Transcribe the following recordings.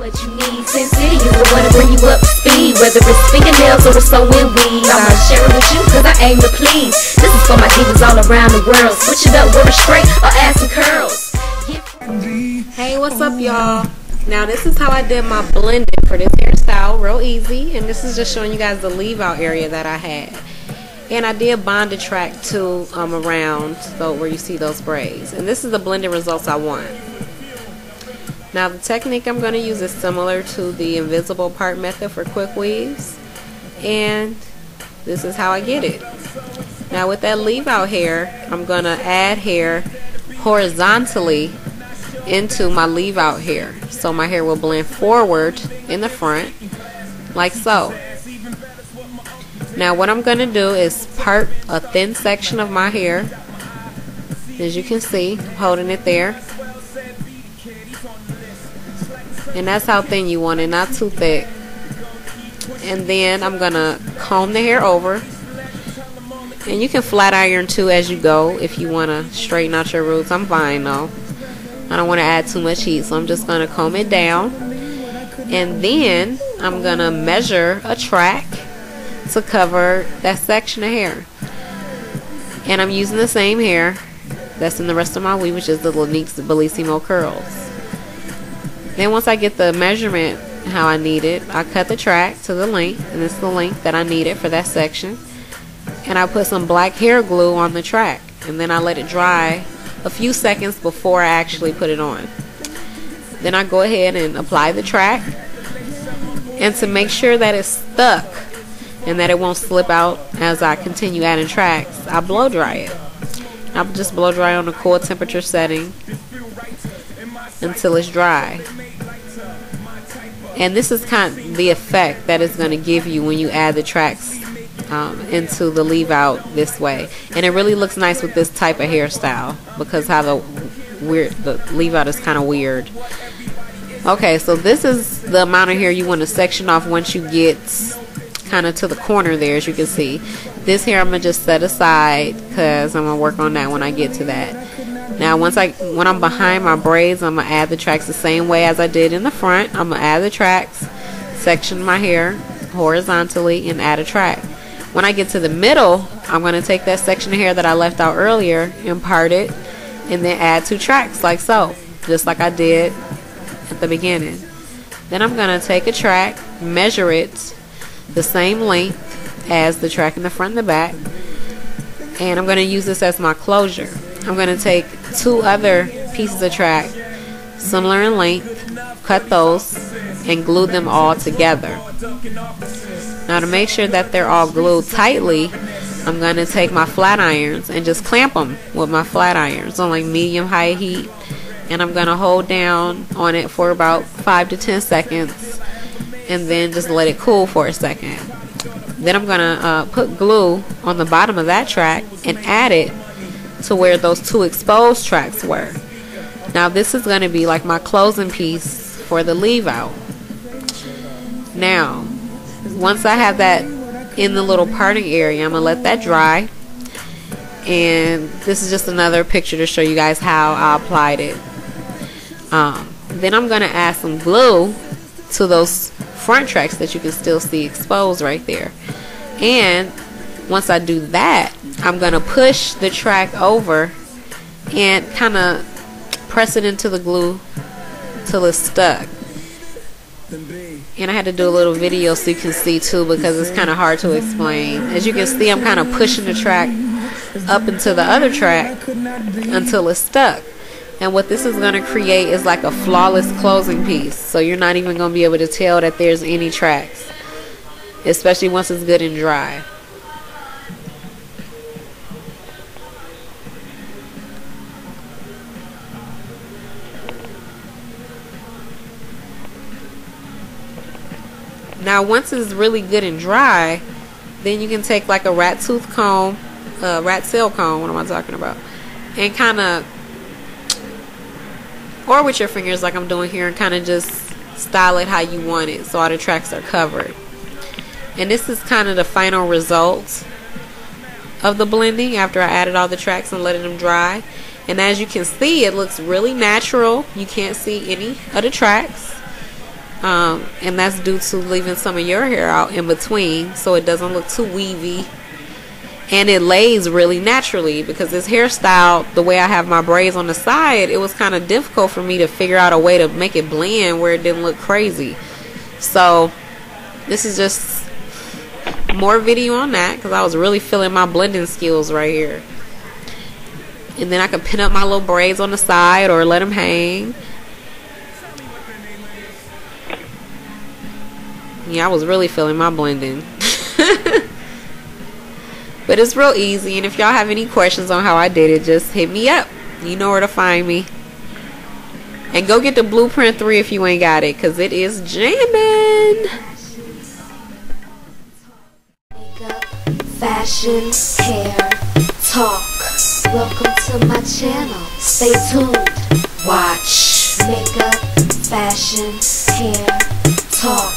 What you need, Sin City is the one to bring you up to speed. Whether it's fingernails or it's sewing weed, I'ma share it with you cause I aim to please. This is for my divas all around the world. Switch it up, wear it straight or add some curls. Hey, what's up y'all? Now this is how I did my blending for this hairstyle, real easy. And this is just showing you guys the leave out area that I had. And I did bond the track too around so where you see those braids. And this is the blended results I want. Now the technique I'm going to use is similar to the invisible part method for quick weaves, and this is how I get it. Now with that leave out hair, I'm going to add hair horizontally into my leave out hair, so my hair will blend forward in the front like so. Now what I'm going to do is part a thin section of my hair, as you can see, I'm holding it there. And that's how thin you want it, not too thick. And then I'm gonna comb the hair over, and you can flat iron too as you go if you want to straighten out your roots. I'm fine though, I don't want to add too much heat, so I'm just gonna comb it down. And then I'm gonna measure a track to cover that section of hair, and I'm using the same hair that's in the rest of my weave, which is the Lanique's Bellissimo curls. Then once I get the measurement how I need it, I cut the track to the length, and this is the length that I needed for that section. And I put some black hair glue on the track, and then I let it dry a few seconds before I actually put it on. Then I go ahead and apply the track, and to make sure that it's stuck and that it won't slip out as I continue adding tracks, I blow dry it. I'll just blow dry on a cool temperature setting until it's dry. And this is kind of the effect that it's going to give you when you add the tracks into the leave out this way. And it really looks nice with this type of hairstyle because how the leave out is kind of weird. Okay, so this is the amount of hair you want to section off once you get kind of to the corner there, as you can see. This hair I'm going to just set aside because I'm going to work on that when I get to that. Now when I'm behind my braids, I'm going to add the tracks the same way as I did in the front. I'm going to add the tracks, section my hair horizontally, and add a track. When I get to the middle, I'm going to take that section of hair that I left out earlier and part it, and then add 2 tracks like so, just like I did at the beginning. Then I'm going to take a track, measure it the same length as the track in the front and the back, and I'm going to use this as my closure. I'm going to take 2 other pieces of track similar in length, cut those, and glue them all together. Now to make sure that they're all glued tightly, I'm going to take my flat irons and just clamp them with my flat irons on like medium-high heat, and I'm going to hold down on it for about 5 to 10 seconds and then just let it cool for a second. Then I'm going to put glue on the bottom of that track and add it to where those 2 exposed tracks were. Now this is going to be like my closing piece for the leave out. Now once I have that in the little parting area, I'm going to let that dry, and this is just another picture to show you guys how I applied it. Then I'm going to add some glue to those front tracks that you can still see exposed right there. And once I do that, I'm going to push the track over and kind of press it into the glue till it's stuck. And I had to do a little video so you can see too, because it's kind of hard to explain. As you can see, I'm kind of pushing the track up into the other track until it's stuck. And what this is going to create is like a flawless closing piece, so you're not even going to be able to tell that there's any tracks, especially once it's good and dry. Now once it's really good and dry, then you can take like a rat tooth comb, rat tail comb, what am I talking about, and kind of, or with your fingers like I'm doing here, and kind of just style it how you want it so all the tracks are covered. And this is kind of the final result of the blending after I added all the tracks and letting them dry. And as you can see, it looks really natural. You can't see any of the tracks. and that's due to leaving some of your hair out in between so it doesn't look too weavy. And it lays really naturally, because this hairstyle, the way I have my braids on the side, it was kind of difficult for me to figure out a way to make it blend where it didn't look crazy. So this is just more video on that, because I was really feeling my blending skills right here. And then I can pin up my little braids on the side or let them hang. Yeah, I was really feeling my blending. But it's real easy, and if y'all have any questions on how I did it, just hit me up. You know where to find me. And go get the Blueprint 3 if you ain't got it, because it is jamming. Makeup, fashion, hair, talk. Welcome to my channel. Stay tuned. Watch. Makeup, fashion, hair, talk.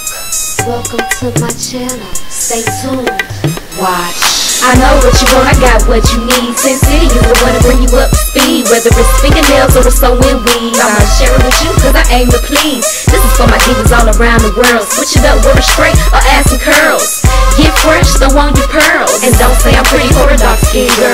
Welcome to my channel. Stay tuned. Watch. I know what you want, I got what you need. Sin City is the one to bring you up to speed. Whether it's fingernails or it's sewing weave, I'ma share it with you cause I aim to please. This is for my divas all around the world. Switch it up, wear it straight or add some curls. Get fresh, throw on your pearls. And don't say I'm pretty for a dark skinned girl.